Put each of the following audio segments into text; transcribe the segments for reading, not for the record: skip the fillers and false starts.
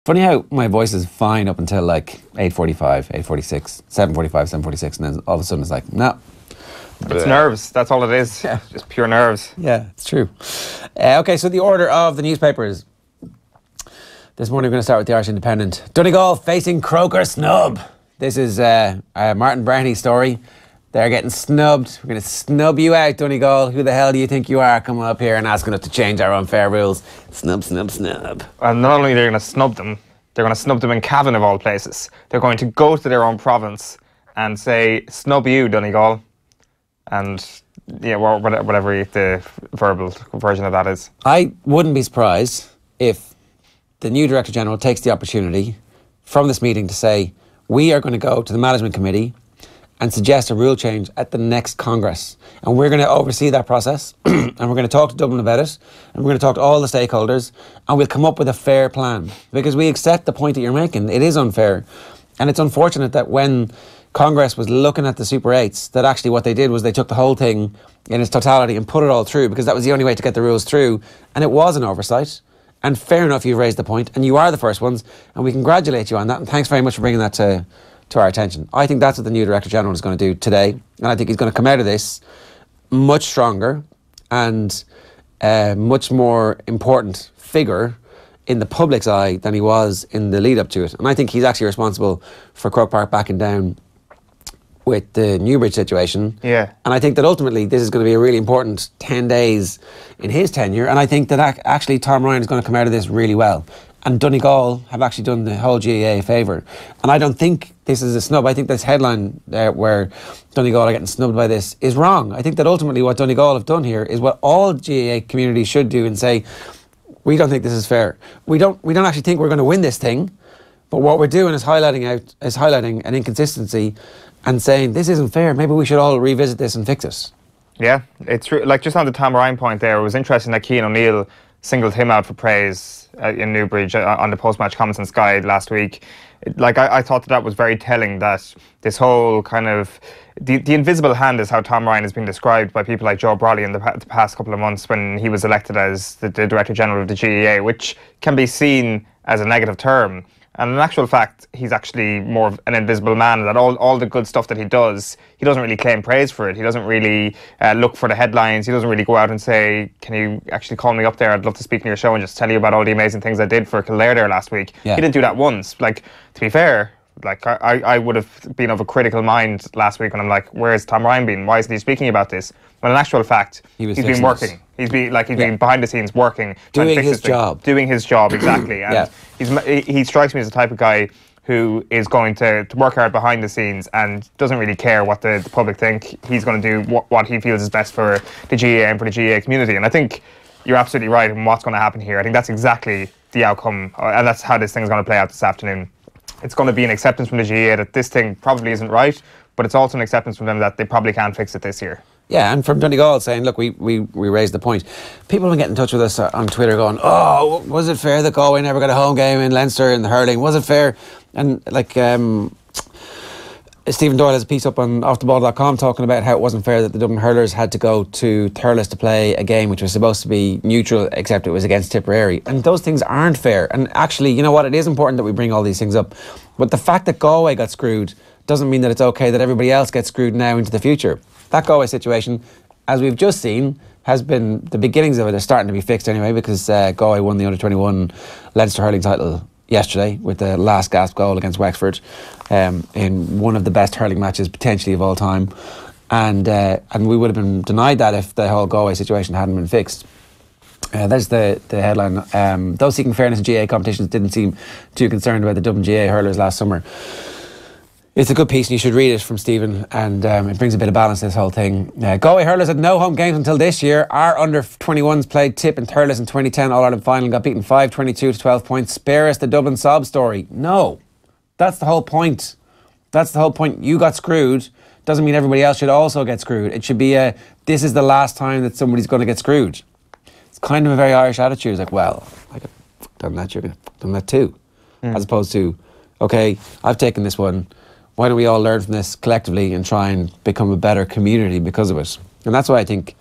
Funny how my voice is fine up until like 8:45, 8:46, 7:45, 7:46, and then all of a sudden it's like, no. It's nerves. That's all it is. Yeah. Just pure nerves. Yeah, it's true. Okay, so the order of the newspapers. This morning we're going to start with the Irish Independent. Donegal facing Croker snub. This is Martin Brownie's story. They're getting snubbed. We're going to snub you out, Donegal. Who the hell do you think you are coming up here and asking us to change our unfair rules? Snub, snub, snub. And not only are they going to snub them, they're going to snub them in Cavan of all places. They're going to go to their own province and say, snub you, Donegal. And yeah, whatever the verbal version of that is. I wouldn't be surprised if the new Director General takes the opportunity from this meeting to say, we are going to go to the Management Committee and suggest a rule change at the next Congress. And we're going to oversee that process and we're going to talk to Dublin about it and we're going to talk to all the stakeholders and we'll come up with a fair plan. Because we accept the point that you're making. It is unfair. And it's unfortunate that when Congress was looking at the Super 8s, that actually what they did was they took the whole thing in its totality and put it all through because that was the only way to get the rules through. And it was an oversight. And fair enough, you've raised the point and you are the first ones and we congratulate you on that. And thanks very much for bringing that to our attention. I think that's what the new Director General is going to do today. And I think he's going to come out of this much stronger and much more important figure in the public's eye than he was in the lead up to it. And I think he's actually responsible for Croke Park backing down with the Newbridge situation. Yeah. And I think that ultimately this is going to be a really important 10 days in his tenure. And I think that actually Tom Ryan is going to come out of this really well. And Donegal have actually done the whole GAA a favour. And I don't think this is a snub. I think this headline where Donegal are getting snubbed by this is wrong. I think that ultimately what Donegal have done here is what all GAA communities should do and say, we don't think this is fair. We don't actually think we're going to win this thing. But what we're doing is highlighting an inconsistency and saying this isn't fair. Maybe we should all revisit this and fix it. Yeah, it's true. Like just on the Tom Ryan point there, it was interesting that Cian O'Neill singled him out for praise in Newbridge on the post-match comments on Sky last week. I thought that was very telling that this whole kind of the invisible hand is how Tom Ryan has been described by people like Joe Brolly in the past couple of months when he was elected as the Director General of the GAA, which can be seen as a negative term. And in actual fact, he's actually more of an invisible man, that all the good stuff that he doesn't really claim praise for it. He doesn't really look for the headlines. He doesn't really go out and say, can you actually call me up there? I'd love to speak on your show and just tell you about all the amazing things I did for Kildare there last week. Yeah. He didn't do that once. Like, to be fair, like I would have been of a critical mind last week when I'm like, where's Tom Ryan been? Why isn't he speaking about this? When in actual fact, he's been working. He's been behind the scenes working. Doing his job. Doing his job, exactly. And he strikes me as the type of guy who is going to work hard behind the scenes and doesn't really care what the public think. He's going to do what he feels is best for the GAA and for the GAA community. And I think you're absolutely right in what's going to happen here. I think that's exactly the outcome, and that's how this thing is going to play out this afternoon. It's going to be an acceptance from the GAA that this thing probably isn't right, but it's also an acceptance from them that they probably can't fix it this year. Yeah, and from Donegal saying, look, we raised the point. People have been getting in touch with us on Twitter going, oh, was it fair that Galway never got a home game in Leinster in the hurling? Was it fair? And like Stephen Doyle has a piece up on offtheball.com talking about how it wasn't fair that the Dublin hurlers had to go to Thurles to play a game which was supposed to be neutral, except it was against Tipperary. And those things aren't fair. And actually, you know what? It is important that we bring all these things up. But the fact that Galway got screwed doesn't mean that it's okay that everybody else gets screwed now into the future. That Galway situation, as we've just seen, has been the beginnings of it are starting to be fixed anyway, because Galway won the under-21 Leinster hurling title yesterday with the last gasp goal against Wexford in one of the best hurling matches potentially of all time, and we would have been denied that if the whole Galway situation hadn't been fixed. There's the headline. Those seeking fairness in GAA competitions didn't seem too concerned about the Dublin GAA hurlers last summer. It's a good piece and you should read it from Stephen, and it brings a bit of balance to this whole thing. Galway hurlers had no home games until this year. Our under-21s played Tip and Thurles in 2010 All-Ireland final and got beaten 5-22 to 12 points. Spare us the Dublin sob story. No, that's the whole point. That's the whole point. You got screwed. Doesn't mean everybody else should also get screwed. It should be this is the last time that somebody's going to get screwed. It's kind of a very Irish attitude. It's like, well, I could have done that, you're going to have done that too. As opposed to, okay, I've taken this one. Why don't we all learn from this collectively and try and become a better community because of it? And that's why I think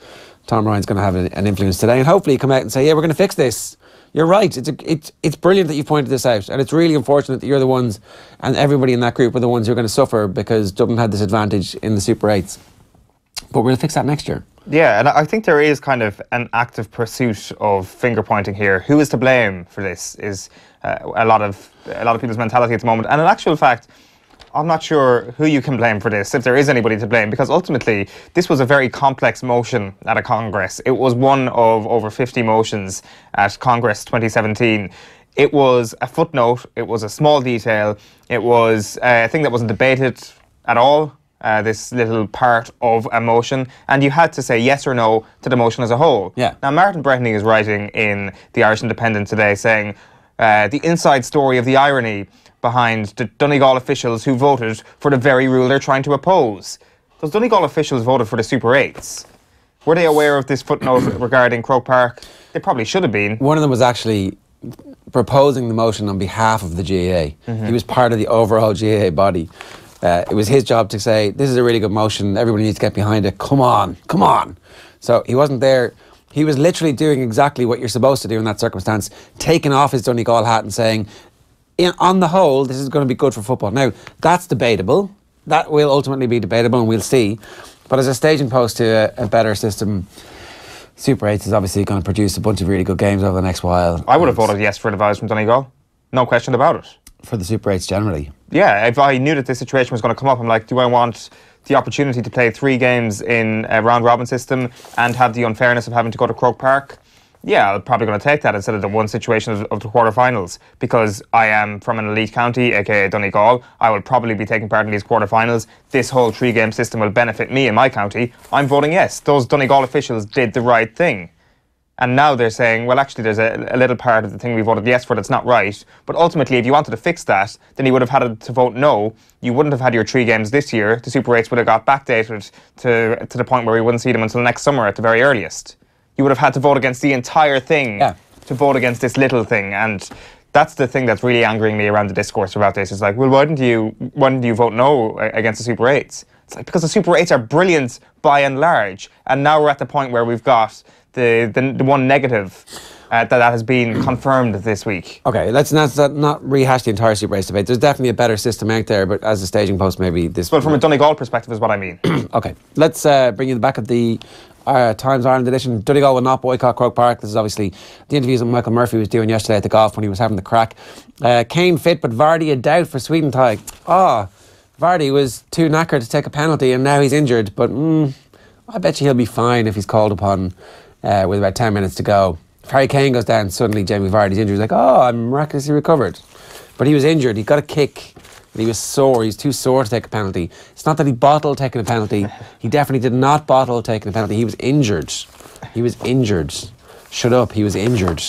Tom Ryan's going to have an influence today, and hopefully come out and say, yeah, we're going to fix this. You're right. It's brilliant that you've pointed this out, and it's really unfortunate that you're the ones, and everybody in that group are the ones who are going to suffer because Dublin had this advantage in the Super 8s. But we'll fix that next year. Yeah, and I think there is kind of an active pursuit of finger pointing here. Who is to blame for this is a lot of people's mentality at the moment. And in actual fact, I'm not sure who you can blame for this, if there is anybody to blame, because ultimately this was a very complex motion at a Congress. It was one of over 50 motions at Congress 2017. It was a footnote, it was a small detail, it was a thing that wasn't debated at all, this little part of a motion, and you had to say yes or no to the motion as a whole. Yeah. Now, Martin Breheny is writing in the Irish Independent today saying, the inside story of the irony behind the Donegal officials who voted for the very rule they're trying to oppose. Those Donegal officials voted for the Super 8s. Were they aware of this footnote regarding Croke Park? They probably should have been. One of them was actually proposing the motion on behalf of the GAA. He was part of the overall GAA body. It was his job to say, this is a really good motion, everybody needs to get behind it, come on, come on. So he wasn't there. He was literally doing exactly what you're supposed to do in that circumstance, taking off his Donegal hat and saying, on the whole, this is going to be good for football. Now, that's debatable. That will ultimately be debatable, and we'll see. But as a staging post to a better system, Super 8 is obviously going to produce a bunch of really good games over the next while. I would have voted yes for the advice from Donegal. No question about it. For the Super 8s generally. Yeah, if I knew that this situation was going to come up, I'm like, do I want the opportunity to play 3 games in a round-robin system and have the unfairness of having to go to Croke Park? Yeah, I'm probably going to take that instead of the one situation of the quarterfinals, because I am from an elite county, aka Donegal. I will probably be taking part in these quarterfinals. This whole 3-game system will benefit me in my county. I'm voting yes. Those Donegal officials did the right thing. And now they're saying, well, actually, there's a little part of the thing we voted yes for that's not right. But ultimately, if you wanted to fix that, then you would have had to vote no. You wouldn't have had your 3 games this year. The Super 8s would have got backdated to the point where we wouldn't see them until next summer at the very earliest. You would have had to vote against the entire thing to vote against this little thing. And that's the thing that's really angering me around the discourse about this. It's like, well, why didn't you vote no against the Super 8s? It's like, because the Super 8s are brilliant by and large. And now we're at the point where we've got the one negative that has been confirmed this week. Okay, let's not rehash the entire Super 8 debate. There's definitely a better system out there, but as a staging post, maybe this... Well, from a Donegal perspective is what I mean. Okay, let's bring you back of the Times Ireland edition. Donegal will not boycott Croke Park. This is obviously the interviews that Michael Murphy was doing yesterday at the golf when he was having the crack. Kane fit, but Vardy a doubt for Sweden tie. Vardy was too knackered to take a penalty and now he's injured, but I bet you he'll be fine if he's called upon with about 10 minutes to go. If Harry Kane goes down, suddenly Jamie Vardy's injured. He's like, I'm miraculously recovered. But he was injured. He got a kick. And he was sore. He's too sore to take a penalty. It's not that he bottled taking a penalty. He definitely did not bottle taking a penalty. He was injured. He was injured. Shut up. He was injured.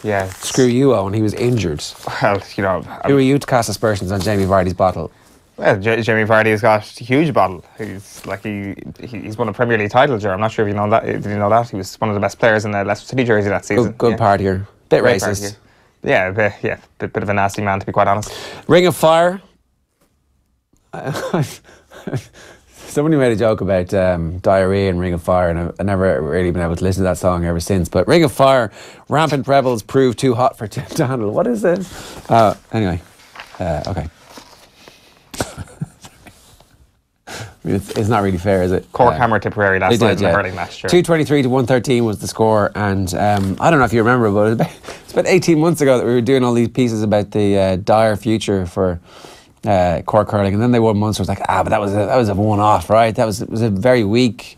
Yeah. Screw you, Owen. He was injured. Well, Who are you to cast aspersions on Jamie Vardy's bottle? Well, Jamie Vardy has got a huge bottle. He's won a Premier League title, Ger. I'm not sure if you know that. Did you know that? He was one of the best players in the Leicester City jersey that season. Good partier. Bit Great racist. Yeah, bit of a nasty man, to be quite honest. Ring of Fire. Somebody made a joke about diarrhea and Ring of Fire, and I've never really been able to listen to that song ever since. But Ring of Fire, rampant rebels prove too hot for Tim to handle. What is this? Anyway, okay. It's not really fair, is it? Cork hammer Tipperary last night in the hurling match. Sure. 223 to 113 was the score, and I don't know if you remember, but it's about 18 months ago that we were doing all these pieces about the dire future for Cork hurling, and then they won Munster. It was like, but that was a one-off, right? It was a very weak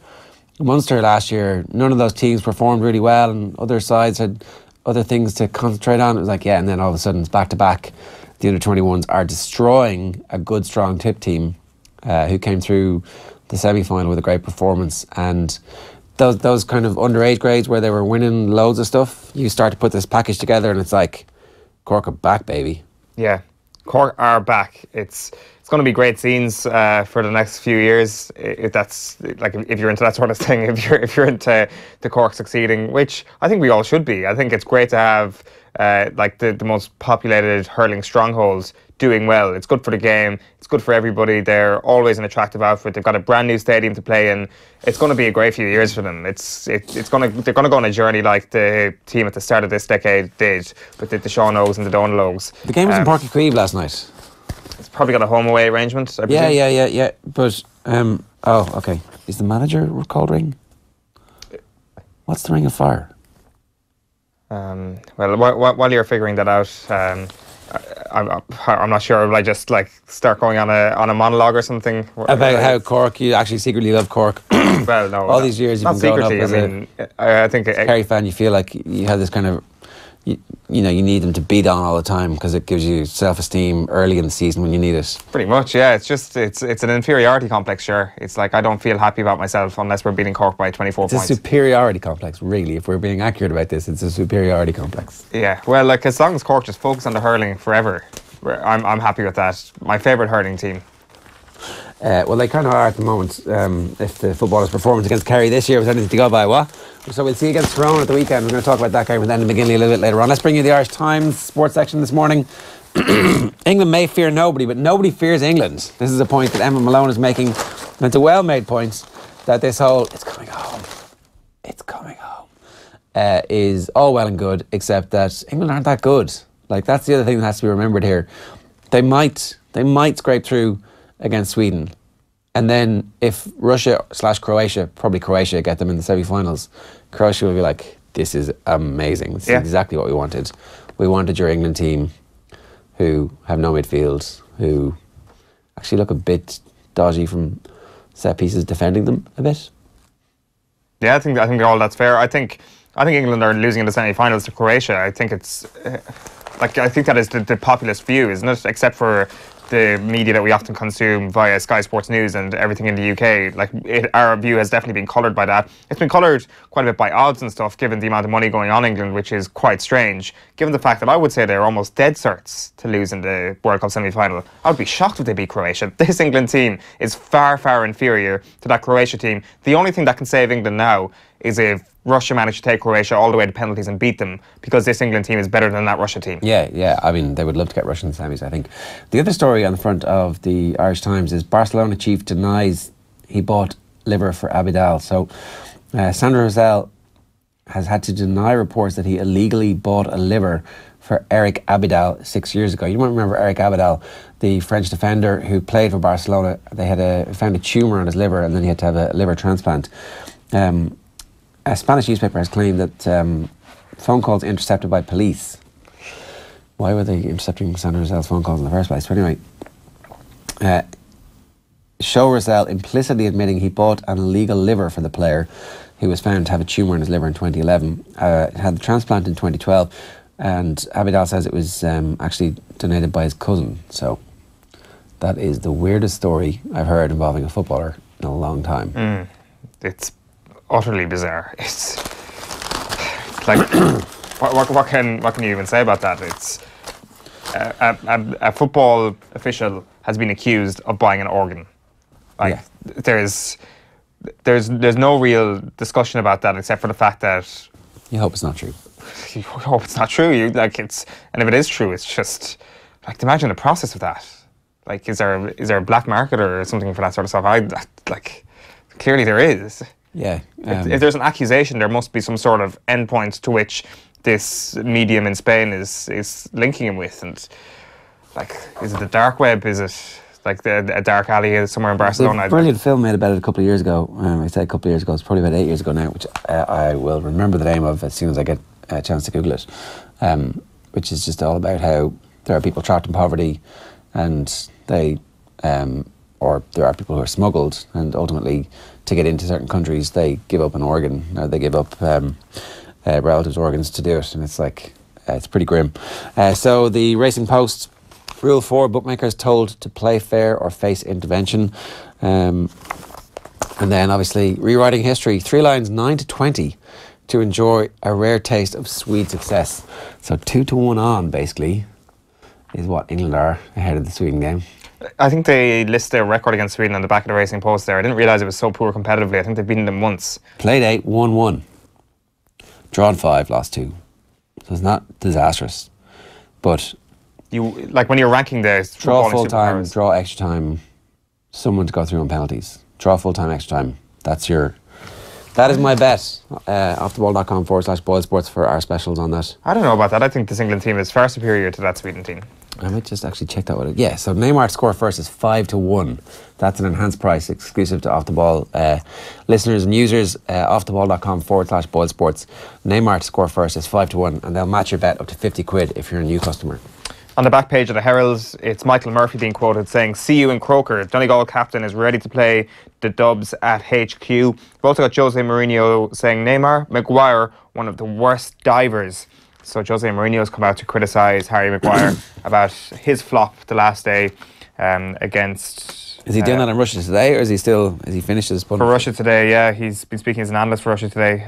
Munster last year. None of those teams performed really well, and other sides had other things to concentrate on. It was like, and then all of a sudden it's back-to-back. The under-21s are destroying a good, strong tip team who came through the semi-final with a great performance. And those kind of underage grades where they were winning loads of stuff, you start to put this package together and it's like, Cork are back, baby. Yeah, Cork are back. It's going to be great scenes for the next few years. If that's like, if you're into that sort of thing, if you're into the Cork succeeding, which I think we all should be. I think it's great to have like the most populated hurling strongholds, doing well. It's good for the game. It's good for everybody. They're always an attractive outfit. They've got a brand new stadium to play in. It's going to be a great few years for them. They're going to go on a journey like the team at the start of this decade did with the Sean O's and the Donalogues. The game was in Páirc Uí Chaoimh last night. It's probably got a home away arrangement, I presume. Yeah. But okay. Is the manager called Ring? What's the Ring of Fire? Well, while you're figuring that out, I'm not sure. Will I just like start going on a monologue or something about how Cork? You actually secretly love Cork. Well, no. All these years you've been growing up as I think a Kerry fan. You feel like you have this kind of, you need them to beat on all the time because it gives you self-esteem early in the season when you need it. Pretty much, yeah. It's an inferiority complex, sure. It's like I don't feel happy about myself unless we're beating Cork by 24 points. It's a superiority complex, really. If we're being accurate about this, it's a superiority complex. Yeah, well, like as long as Cork just focus on the hurling forever, I'm happy with that. My favourite hurling team. Well, they kind of are at the moment. If the footballers' performance against Kerry this year was anything to go by, what? So we'll see against Tyrone at the weekend. We're going to talk about that game with Enda McGinley a little bit later on. Let's bring you the Irish Times sports section this morning. England may fear nobody, but nobody fears England. This is a point that Emma Malone is making, and it's a well-made point that this whole "it's coming home" is all well and good, except that England aren't that good. Like, that's the other thing that has to be remembered here. They might scrape through against Sweden, and then if Russia/Croatia, probably Croatia, get them in the semi-finals, Croatia will be like, this is amazing. This is exactly what we wanted. We wanted your England team who have no midfield, who actually look a bit dodgy from set pieces, defending them a bit. Yeah, I think all that's fair. I think England are losing in the semi-finals to Croatia. I think it's I think that is the populist view, isn't it? Except for the media that we often consume via Sky Sports News and everything in the UK, our view has definitely been coloured by that. It's been coloured quite a bit by odds and stuff, given the amount of money going on in England, which is quite strange, given the fact that I would say they're almost dead certs to lose in the World Cup semi-final. I would be shocked if they beat Croatia. This England team is far, far inferior to that Croatia team. The only thing that can save England now is if Russia managed to take Croatia all the way to penalties and beat them, because this England team is better than that Russia team. Yeah. I mean, they would love to get Russia in the semis, I think. The other story on the front of the Irish Times is Barcelona chief denies he bought liver for Abidal. So Sandro Rosell has had to deny reports that he illegally bought a liver for Eric Abidal 6 years ago. You might remember Eric Abidal, the French defender who played for Barcelona. They had found a tumour on his liver, and then he had to have a liver transplant. A Spanish newspaper has claimed that phone calls intercepted by police. Why were they intercepting Sandro Rosell's phone calls in the first place? But anyway, show Rosell implicitly admitting he bought an illegal liver for the player who was found to have a tumour in his liver in 2011. Had the transplant in 2012, and Abidal says it was actually donated by his cousin. So that is the weirdest story I've heard involving a footballer in a long time. It's utterly bizarre. It's like what can you even say about that? It's a football official has been accused of buying an organ. There's no real discussion about that, except for the fact that you hope it's not true. You hope it's not true. And if it is true, it's just like, imagine the process of that. Like, is there a black market or something for that sort of stuff? Clearly there is. Yeah. If there's an accusation, there must be some sort of endpoint to which this medium in Spain is linking him with. And is it the dark web? Is it a dark alley somewhere in Barcelona? A brilliant film made about it a couple of years ago. I say a couple of years ago, it's probably about 8 years ago now, which I will remember the name of as soon as I get a chance to Google it, which is just all about how there are people trapped in poverty, and they or there are people who are smuggled, and ultimately to get into certain countries they give up an organ, or they give up relatives' organs to do it, and it's pretty grim. So the Racing Post, Rule 4, bookmakers told to play fair or face intervention. And then obviously rewriting history, 3 lines 9 to 20 to enjoy a rare taste of Swede success. So 2-1 on basically is what England are ahead of the Sweden game. I think they list their record against Sweden on the back of the Racing Post there. I didn't realise it was so poor competitively. I think they've beaten them once. Played 8, won 1. Drawn 5, lost 2. It's not disastrous. But You like when you're ranking the draw footballing full time, superpowers. draw extra time, someone to go through on penalties. Draw full time, extra time. That is my bet. Offtheball.com/boil sports for our specials on that. I don't know about that. I think this England team is far superior to that Sweden team. I might just actually check that with it. Yeah, so Neymar to score first is 5-1. That's an enhanced price exclusive to Off the Ball listeners and users. Offtheball.com/boil sports. Neymar to score first is 5-1, and they'll match your bet up to 50 quid if you're a new customer. On the back page of the Heralds, it's Michael Murphy being quoted saying, "See you in Croker. Donegal captain is ready to play the Dubs at HQ." We've also got Jose Mourinho saying, "Neymar, Maguire, one of the worst divers." So Jose Mourinho's come out to criticise Harry Maguire about his flop the last day against... Is he doing that in Russia today, or is he finished his pun? For Russia Today, yeah. He's been speaking as an analyst for Russia Today.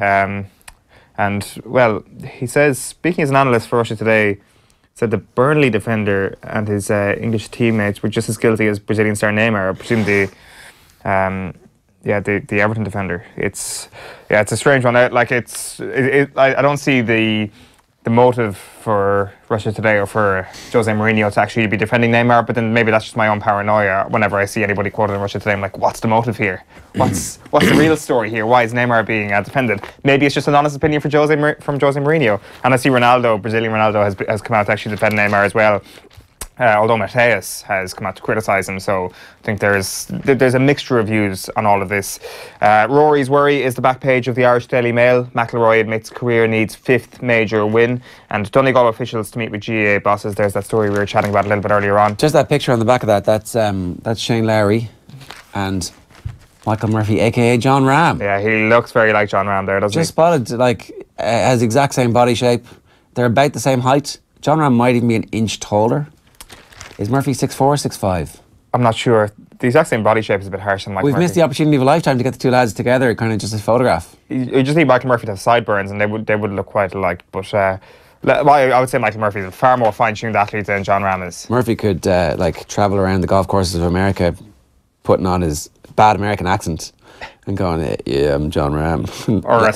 And, well, he says, speaking as an analyst for Russia Today, said the Burnley defender and his English teammates were just as guilty as Brazilian star Neymar. I presume the Everton defender. It's a strange one. I don't see the motive for Russia Today or for Jose Mourinho to actually be defending Neymar, but then maybe that's just my own paranoia. Whenever I see anybody quoted in Russia Today, I'm like, what's the motive here? What's the real story here? Why is Neymar being defended? Maybe it's just an honest opinion from Jose Mourinho. And I see Brazilian Ronaldo has come out to actually defend Neymar as well. Although Mateus has come out to criticise him, so I think there's a mixture of views on all of this. Rory's worry is the back page of the Irish Daily Mail. McIlroy admits career needs 5th major win, and Donegal officials to meet with GAA bosses. There's that story we were chatting about a little bit earlier on. Just that picture on the back of that's Shane Lowry and Michael Murphy, aka John Ram. Yeah, he looks very like John Ram there, doesn't he? Just spotted, has the exact same body shape. They're about the same height. John Ram might even be an inch taller. Is Murphy 6'4", 6'5"? I'm not sure. The exact same body shape is a bit harsh on Michael Murphy. We've missed the opportunity of a lifetime to get the two lads together, kind of just a photograph. You just need Michael Murphy to have sideburns and they would look quite alike. But I would say Michael Murphy is a far more fine-tuned athlete than John Ram is. Murphy could travel around the golf courses of America putting on his bad American accent and going, yeah, I'm John Ram. Or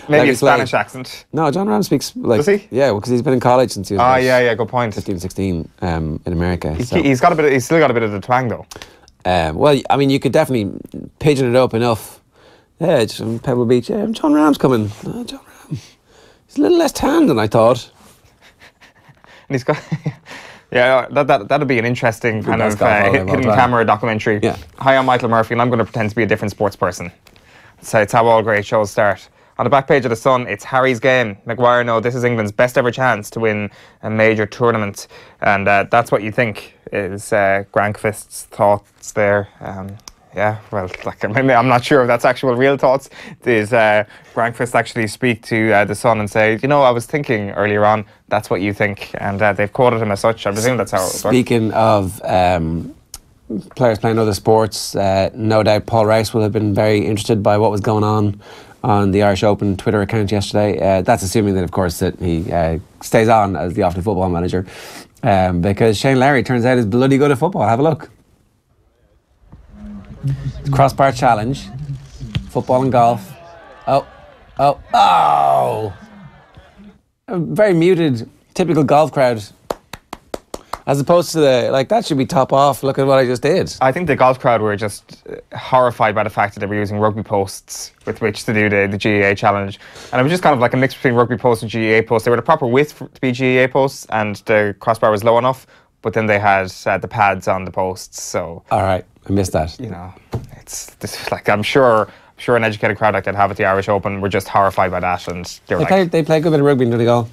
maybe a Spanish accent. No, John Ram speaks Does he? Yeah, because he's been in college since he was good point. 15, 16 in America. He's still got a bit of the twang though. Well, I mean, you could definitely pigeon it up enough. Yeah, just from Pebble Beach. Yeah, John Ram's coming. John Ram. He's a little less tan than I thought. And he's got... Yeah, that'd be an interesting kind of hidden camera documentary. Yeah. Hi, I'm Michael Murphy and I'm going to pretend to be a different sports person. So it's how all great shows start. On the back page of The Sun, it's Harry's game. Maguire, no, this is England's best ever chance to win a major tournament. And that's what you think is Grankvist's thoughts there. Yeah, well, I'm not sure if that's actual real thoughts. Does Grankvist actually speak to The Sun and say, I was thinking earlier on, that's what you think, and they've quoted him as such. I presume that's how it works. Speaking of players playing other sports, no doubt Paul Rouse will have been very interested by what was going on the Irish Open Twitter account yesterday. That's assuming that, of course, that he stays on as the Offaly football manager, because Shane Lowry turns out is bloody good at football. Have a look. Crossbar challenge, football and golf. Oh! A very muted, typical golf crowd. As opposed to that should be top off. Look at what I just did. I think the golf crowd were just horrified by the fact that they were using rugby posts with which to do the GAA challenge. And it was just kind of like a mix between rugby posts and GAA posts. They were the proper width to be GAA posts and the crossbar was low enough, but then they had the pads on the posts, so... All right. I missed that. I'm sure an educated crowd like that have at the Irish Open were just horrified by that, and they play a good bit of rugby in Donegal.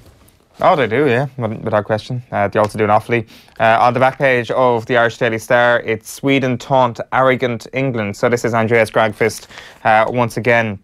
Oh, they do, yeah, without question. They also do an awfully. On the back page of the Irish Daily Star, it's Sweden taunt arrogant England. So this is Andreas Grankvist once again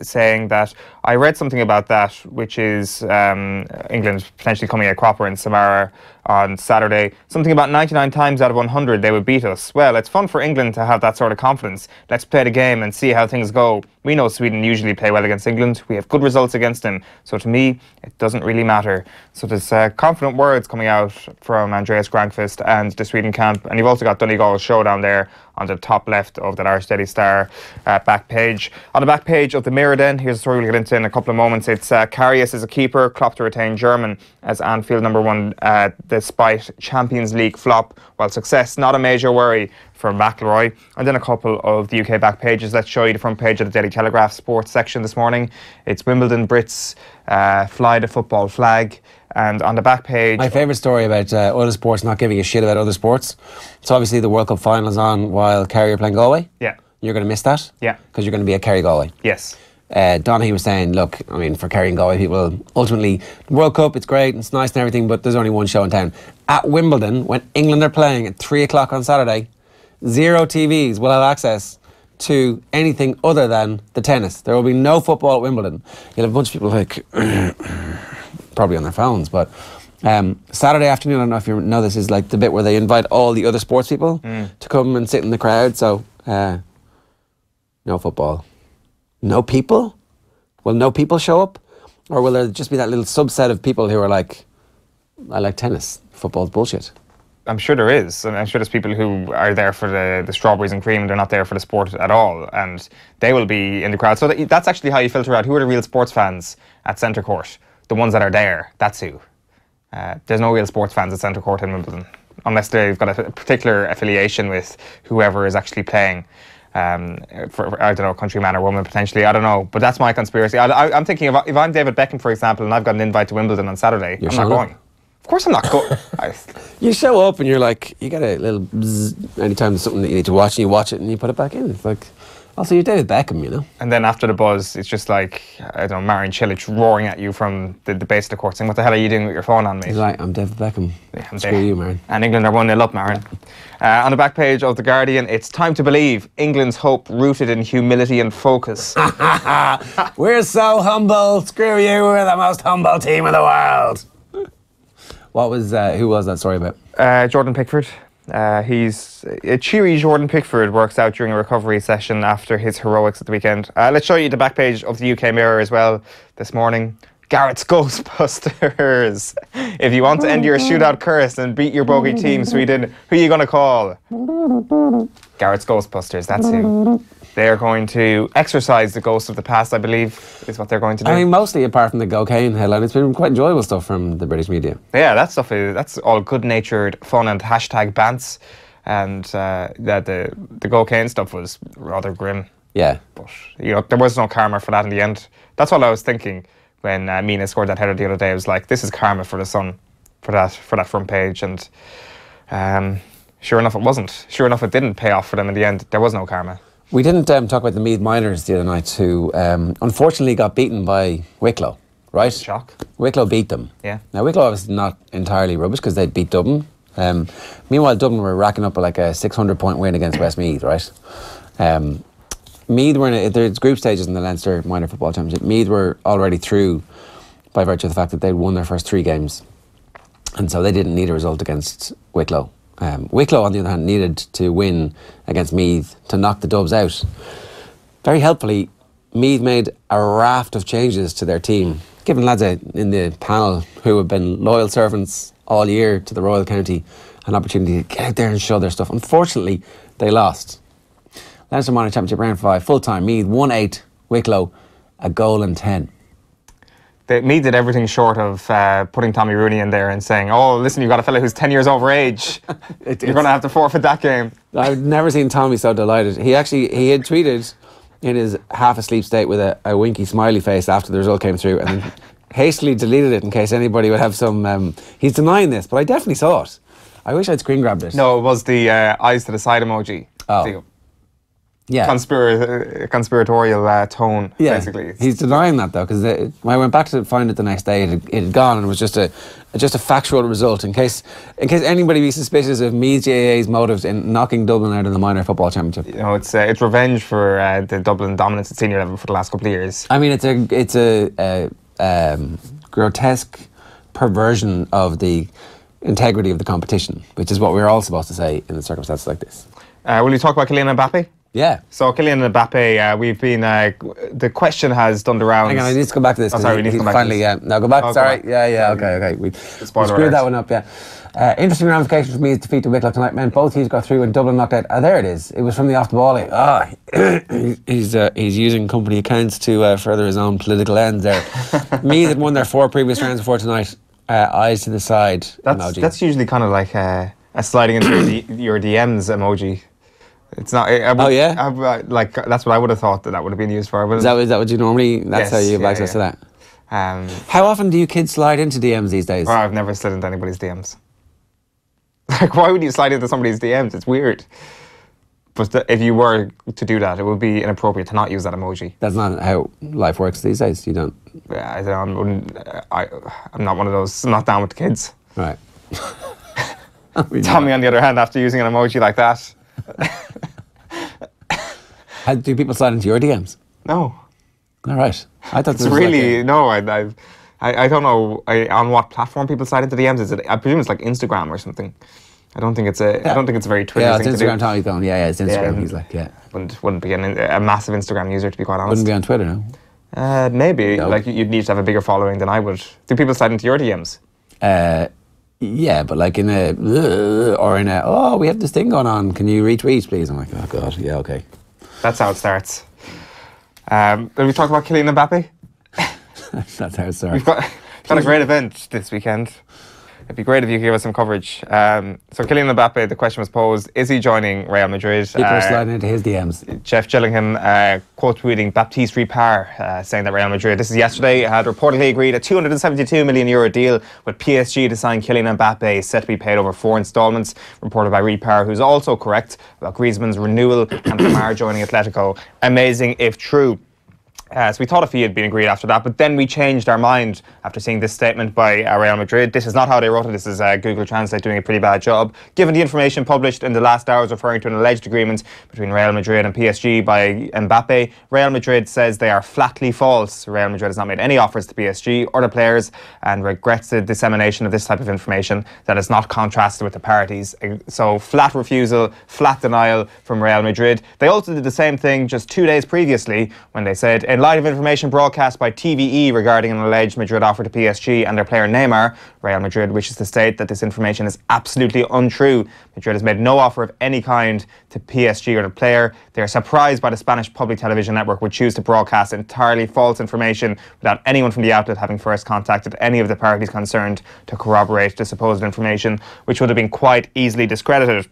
saying that I read something about that, which is England potentially coming a cropper in Samara on Saturday. Something about 99 times out of 100 they would beat us. Well, it's fun for England to have that sort of confidence. Let's play the game and see how things go. We know Sweden usually play well against England. We have good results against them. So to me, it doesn't really matter. So there's confident words coming out from Andreas Grankvist and the Sweden camp. And you've also got Donegal showdown there on the top left of that Irish Daily Star back page. On the back page of the Mirror then, here's a story we'll get into in a couple of moments. It's Karius as a keeper, Klopp to retain German as Anfield #1 despite Champions League flop, while success not a major worry for McIlroy. And then a couple of the UK back pages. Let's show you the front page of the Daily Telegraph sports section this morning. It's Wimbledon Brits fly the football flag. And on the back page... My favourite story about other sports not giving a shit about other sports. So obviously the World Cup final's on while Kerry are playing Galway. Yeah. You're going to miss that? Yeah. Because you're going to be at Kerry Galway. Yes. Donaghy was saying, look, I mean, for Kerry and Galway people, ultimately, the World Cup, it's great, it's nice and everything, but there's only one show in town. At Wimbledon, when England are playing at 3 o'clock on Saturday, 0 TVs will have access to anything other than the tennis. There will be no football at Wimbledon. You'll have a bunch of people like, probably on their phones, but Saturday afternoon, I don't know if you know this, is like the bit where they invite all the other sports people to come and sit in the crowd, so no football. No people? Will no people show up? Or will there just be that little subset of people who are like, I like tennis, football's bullshit? I'm sure there is. And I'm sure there's people who are there for the strawberries and cream, they're not there for the sport at all. And they will be in the crowd. So that's actually how you filter out who are the real sports fans at Centre Court. The ones that are there, that's who. There's no real sports fans at Centre Court in Wimbledon, unless they've got a particular affiliation with whoever is actually playing. For, I don't know, countryman or woman potentially, I don't know, but that's my conspiracy. I'm thinking if I'm David Beckham, for example, and I've got an invite to Wimbledon on Saturday, I'm not going. Of course I'm not going. You show up and you're like, you get a little bzz anytime there's something that you need to watch, and you watch it and you put it back in. It's like, also you're David Beckham, you know. And then after the buzz, it's just like, I don't know, Marion Cilic roaring at you from the base of the court saying, what the hell are you doing with your phone on, mate? He's like, I'm David Beckham. Yeah, Screw you, Marion. And England are 1-0 up, Marion. On the back page of The Guardian, it's time to believe, England's hope rooted in humility and focus. We're so humble. Screw you, we're the most humble team in the world. What was, who was that story about? Jordan Pickford. He's a cheery Jordan Pickford works out during a recovery session after his heroics at the weekend. Let's show you the back page of the UK Mirror as well this morning. Garrett's Ghostbusters. If you want to end your shootout curse and beat your bogey team, Sweden, who are you going to call? Garrett's Ghostbusters, that's who. They're going to exorcise the ghosts of the past, I believe, is what they're going to do. I mean, mostly apart from the cocaine headline, it's been quite enjoyable stuff from the British media. Yeah, that stuff that's all good-natured fun and hashtag bants. And the cocaine stuff was rather grim. Yeah. But, you know, there was no karma for that in the end. That's all I was thinking when Mina scored that header the other day. I was like, this is karma for the Sun, for that front page. And sure enough, it wasn't. Sure enough, it didn't pay off for them in the end. There was no karma. We didn't talk about the Meath Miners the other night, who unfortunately got beaten by Wicklow, right? Shock. Wicklow beat them. Yeah. Now, Wicklow was not entirely rubbish because they'd beat Dublin. Meanwhile, Dublin were racking up like a 600-point win against Westmeath, right? Meath were in there's group stages in the Leinster Minor Football Championship. Meath were already through by virtue of the fact that they'd won their first 3 games. And so they didn't need a result against Wicklow. Wicklow, on the other hand, needed to win against Meath to knock the Dubs out. Very helpfully, Meath made a raft of changes to their team, giving lads in the panel who have been loyal servants all year to the Royal County an opportunity to get out there and show their stuff. Unfortunately, they lost. Leinster Minor Championship round 5, full-time, Meath 1-8, Wicklow a goal and 10. Meath did everything short of putting Tommy Rooney in there and saying, oh, listen, you've got a fella who's 10 years over age. You're going to have to forfeit that game. I've never seen Tommy so delighted. He had tweeted in his half-asleep state with a winky smiley face after the result came through, and then hastily deleted it in case anybody would have some... he's denying this, but I definitely saw it. I wish I'd screen grabbed it. No, it was the eyes to the side emoji. Oh. Yeah. Conspiratorial tone, yeah. Basically. He's denying that though, because when I went back to find it the next day, it had gone, and it was just a factual result. In case anybody be suspicious of Meath GAA's motives in knocking Dublin out of the Minor Football Championship. You know, it's revenge for the Dublin dominance at senior level for the last couple of years. I mean, it's a grotesque perversion of the integrity of the competition, which is what we're all supposed to say in circumstances like this. Will you talk about Kylian Mbappe? Yeah. So Kylian Mbappe, we've been. The question has done the rounds. Hang on, I need to go back to this. Oh, sorry, we need to come back finally, to this. yeah. No, go back. Oh, sorry. go back. Yeah. Okay. We Spoiler screwed alert. that one up. Yeah. Interesting ramifications for Meath's defeat to Wicklow tonight meant both teams got through and Dublin knocked out. There it is. It was from the off the ball. He's using company accounts to further his own political ends there. Meath had won their 4 previous rounds before tonight. Eyes to the side emoji. That's usually kind of like a sliding into your DMs emoji. It's not. Oh yeah. Like that's what I would have thought that would have been used for. Is that what you normally? That's Yes, how you have yeah, access to that. How How often do you kids slide into DMs these days? I've never slid into anybody's DMs. Like, why would you slide into somebody's DMs? It's weird. But if you were to do that, it would be inappropriate to not use that emoji. That's not how life works these days. You don't. Yeah, I'm not one of those. I'm not down with the kids. Right. Tommy, on the other hand, after using an emoji like that. How do people slide into your DMs? No. All right. I thought It's really no. I don't know on what platform people slide into DMs. Is it? I presume it's like Instagram or something. I don't think it's a. Yeah. I don't think it's a very Twitter yeah, thing it's to Instagram. do. Tommy's going. Yeah, it's Instagram. Yeah, He's like, yeah. Wouldn't be a massive Instagram user, to be quite honest. Wouldn't be on Twitter, no. Maybe. No. Like you'd need to have a bigger following than I would. Do people slide into your DMs? Yeah, but like in a oh, we have this thing going on. Can you retweet, please? I'm like, oh god, yeah, okay. That's how it starts. Will we talk about Kylian Mbappe? That's how it starts. We've got a great event this weekend. It'd be great if you could give us some coverage. So Kylian Mbappe, the question was posed, is he joining Real Madrid? People are sliding into his DMs. Jeff Gillingham quote tweeting Baptiste Ripard saying that Real Madrid, this is yesterday, had reportedly agreed a €272 million deal with PSG to sign Kylian Mbappe, set to be paid over 4 instalments, reported by Ripard, who's also correct about Griezmann's renewal and Neymar joining Atletico. Amazing if true. So we thought a fee had been agreed after that, but then we changed our mind after seeing this statement by Real Madrid. This is not how they wrote it. This is Google Translate doing a pretty bad job. Given the information published in the last hours referring to an alleged agreement between Real Madrid and PSG by Mbappe, Real Madrid says they are flatly false. Real Madrid has not made any offers to PSG or the players and regrets the dissemination of this type of information that is not contrasted with the parties. So flat refusal, flat denial from Real Madrid. They also did the same thing just 2 days previously when they said, in light of information broadcast by TVE regarding an alleged Madrid offer to PSG and their player Neymar, Real Madrid wishes to state that this information is absolutely untrue. Madrid has made no offer of any kind to PSG or the player. They are surprised by the Spanish public television network would choose to broadcast entirely false information without anyone from the outlet having first contacted any of the parties concerned to corroborate the supposed information, which would have been quite easily discredited.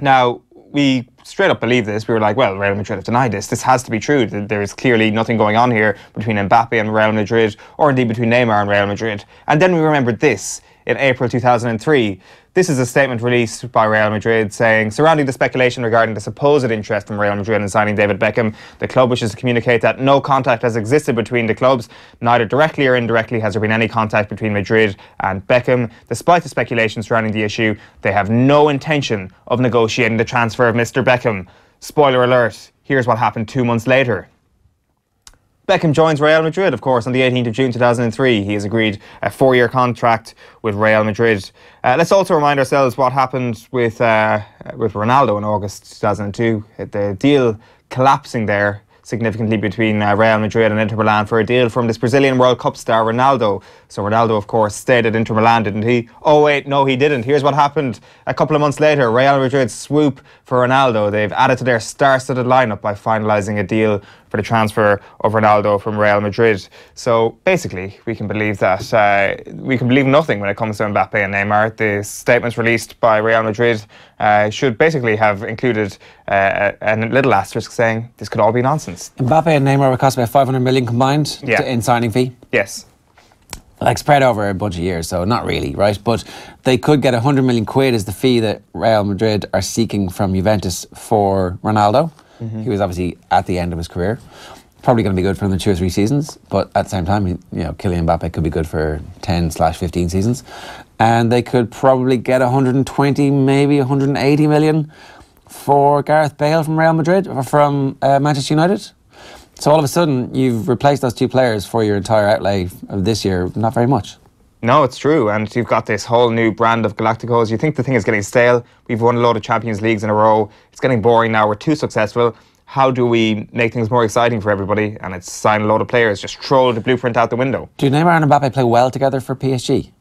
Now, we straight up believe this. We were like, well, Real Madrid have denied this. This has to be true. There is clearly nothing going on here between Mbappe and Real Madrid, or indeed between Neymar and Real Madrid. And then we remembered this in April 2003. This is a statement released by Real Madrid saying, surrounding the speculation regarding the supposed interest from Real Madrid in signing David Beckham, the club wishes to communicate that no contact has existed between the clubs. Neither directly or indirectly has there been any contact between Madrid and Beckham. Despite the speculation surrounding the issue, they have no intention of negotiating the transfer of Mr. Beckham. Spoiler alert, here's what happened 2 months later. Beckham joins Real Madrid, of course, on the 18th of June 2003. He has agreed a 4-year contract with Real Madrid. Let's also remind ourselves what happened with Ronaldo in August 2002. The deal collapsing there significantly between Real Madrid and Inter Milan for a deal from this Brazilian World Cup star Ronaldo. So Ronaldo, of course, stayed at Inter Milan, didn't he? Oh wait, no he didn't. Here's what happened a couple of months later. Real Madrid swoop for Ronaldo. They've added to their star-studded lineup by finalising a deal for the transfer of Ronaldo from Real Madrid. So basically, we can believe that we can believe nothing when it comes to Mbappe and Neymar. The statements released by Real Madrid should basically have included a little asterisk saying this could all be nonsense. Mbappe and Neymar would cost about 500 million combined in signing fee. Yes. Like spread over a bunch of years, so not really, right? But they could get 100 million quid as the fee that Real Madrid are seeking from Juventus for Ronaldo. Mm-hmm. He was obviously at the end of his career. Probably going to be good for another 2 or 3 seasons, but at the same time, Kylian Mbappe could be good for 10/15 seasons. And they could probably get 120, maybe 180 million for Gareth Bale from Real Madrid or from Manchester United. So all of a sudden, you've replaced those 2 players for your entire outlay of this year. Not very much. No, it's true, and you've got this whole new brand of Galacticos. You think the thing is getting stale. We've won a load of Champions Leagues in a row. It's getting boring now. We're too successful. How do we make things more exciting for everybody? And it's sign a load of players, just throw the blueprint out the window. Do Neymar and Mbappe play well together for PSG?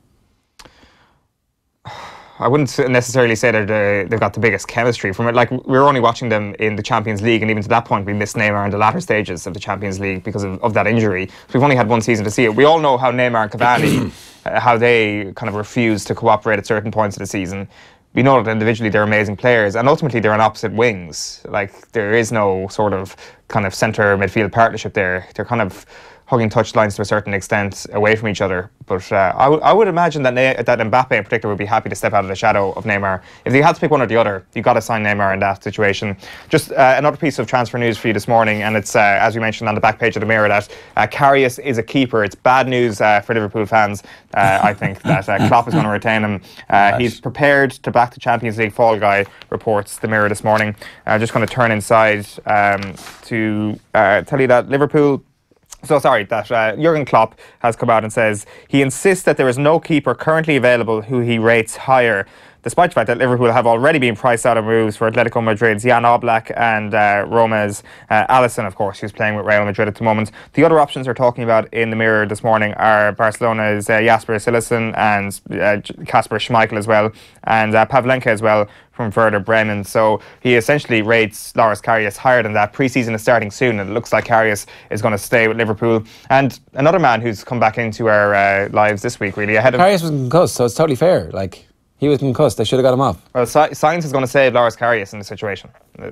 I wouldn't necessarily say that they've got the biggest chemistry from it. Like, we were only watching them in the Champions League, and even to that point, we missed Neymar in the latter stages of the Champions League because of that injury. So we've only had one season to see it. We all know how Neymar and Cavani, how they kind of refuse to cooperate at certain points of the season. We know that individually they're amazing players, and ultimately they're on opposite wings. Like, there is no sort of kind of centre midfield partnership there. They're kind of hugging touchlines to a certain extent away from each other. But I would imagine that Mbappe in particular would be happy to step out of the shadow of Neymar. If you had to pick one or the other, you've got to sign Neymar in that situation. Just another piece of transfer news for you this morning, and it's, as we mentioned on the back page of the Mirror, that Karius is a keeper. It's bad news for Liverpool fans, I think, that Klopp is going to retain him. He's prepared to back the Champions League fall guy, reports the Mirror this morning. Just going to turn inside to tell you that Liverpool... that Jurgen Klopp has come out and says he insists that there is no keeper currently available who he rates higher, despite the fact that Liverpool have already been priced out of moves for Atletico Madrid's Jan Oblak and Roma's Alisson, of course, who's playing with Real Madrid at the moment. The other options we're talking about in the Mirror this morning are Barcelona's Jasper Cillessen and Kasper Schmeichel as well, and Pavlenka as well from Werder Bremen. So he essentially rates Loris Karius higher than that. Pre-season is starting soon, and it looks like Karius is going to stay with Liverpool. And another man who's come back into our lives this week, really, ahead of... Karius was concussed, so it's totally fair. Like, he was concussed. They should have got him off. Well, science is going to save Loris Karius in the situation.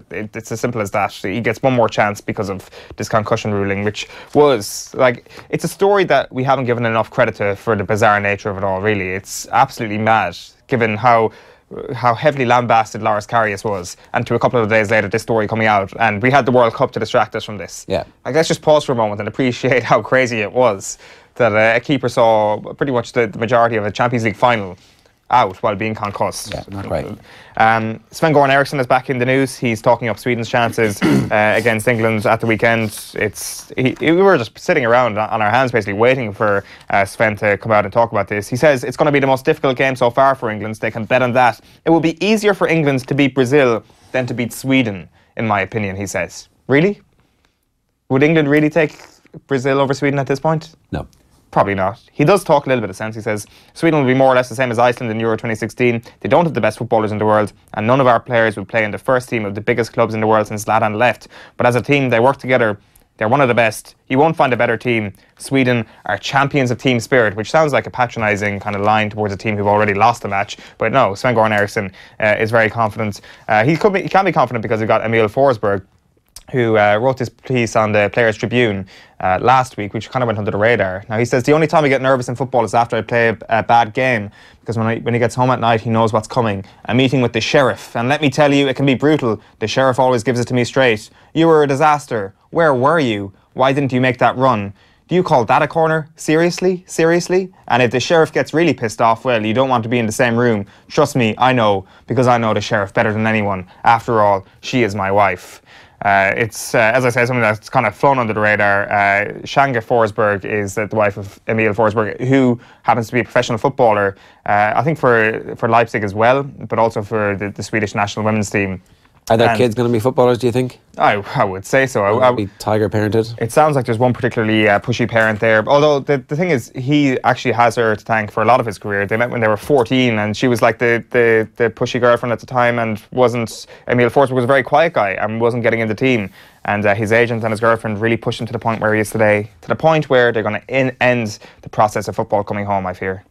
It's as simple as that. He gets one more chance because of this concussion ruling, which was, like, it's a story that we haven't given enough credit to for the bizarre nature of it all, really. It's absolutely mad, given how heavily lambasted Loris Karius was, and to a couple of days later this story coming out, and we had the World Cup to distract us from this. Yeah. Like, let's just pause for a moment and appreciate how crazy it was that a keeper saw pretty much the majority of a Champions League final out while being concussed. Yeah, not right. Sven-Goran Eriksson is back in the news. He's talking up Sweden's chances against England at the weekend. We were just sitting around on our hands basically waiting for Sven to come out and talk about this. He says it's going to be the most difficult game so far for England. They can bet on that. It will be easier for England to beat Brazil than to beat Sweden, in my opinion, he says. Really? Would England really take Brazil over Sweden at this point? No. Probably not. He does talk a little bit of sense. He says Sweden will be more or less the same as Iceland in Euro 2016. They don't have the best footballers in the world, and none of our players will play in the first team of the biggest clubs in the world since Zlatan left. But as a team, they work together. They're one of the best. You won't find a better team. Sweden are champions of team spirit, which sounds like a patronising kind of line towards a team who've already lost the match. But no, Sven-Goran Eriksson is very confident. He can be confident because he got Emil Forsberg, who wrote this piece on the Players' Tribune last week, which kind of went under the radar. Now, he says, the only time I get nervous in football is after I play a bad game, because when he gets home at night, he knows what's coming. A meeting with the sheriff. And let me tell you, it can be brutal. The sheriff always gives it to me straight. You were a disaster. Where were you? Why didn't you make that run? Do you call that a corner? Seriously? Seriously? And if the sheriff gets really pissed off, well, you don't want to be in the same room. Trust me, I know, because I know the sheriff better than anyone. After all, she is my wife. It's, as I say, something that's kind of flown under the radar. Shanga Forsberg is the wife of Emil Forsberg, who happens to be a professional footballer, I think for Leipzig as well, but also for the Swedish national women's team. Are their kids going to be footballers, do you think? I would say so. I would be tiger parented. It sounds like there's one particularly pushy parent there. Although the thing is, he actually has her to thank for a lot of his career. They met when they were 14, and she was like the pushy girlfriend at the time, and wasn't... Emil Forsberg was a very quiet guy and wasn't getting in the team. And his agent and his girlfriend really pushed him to the point where he is today, to the point where they're going to end the process of football coming home, I fear.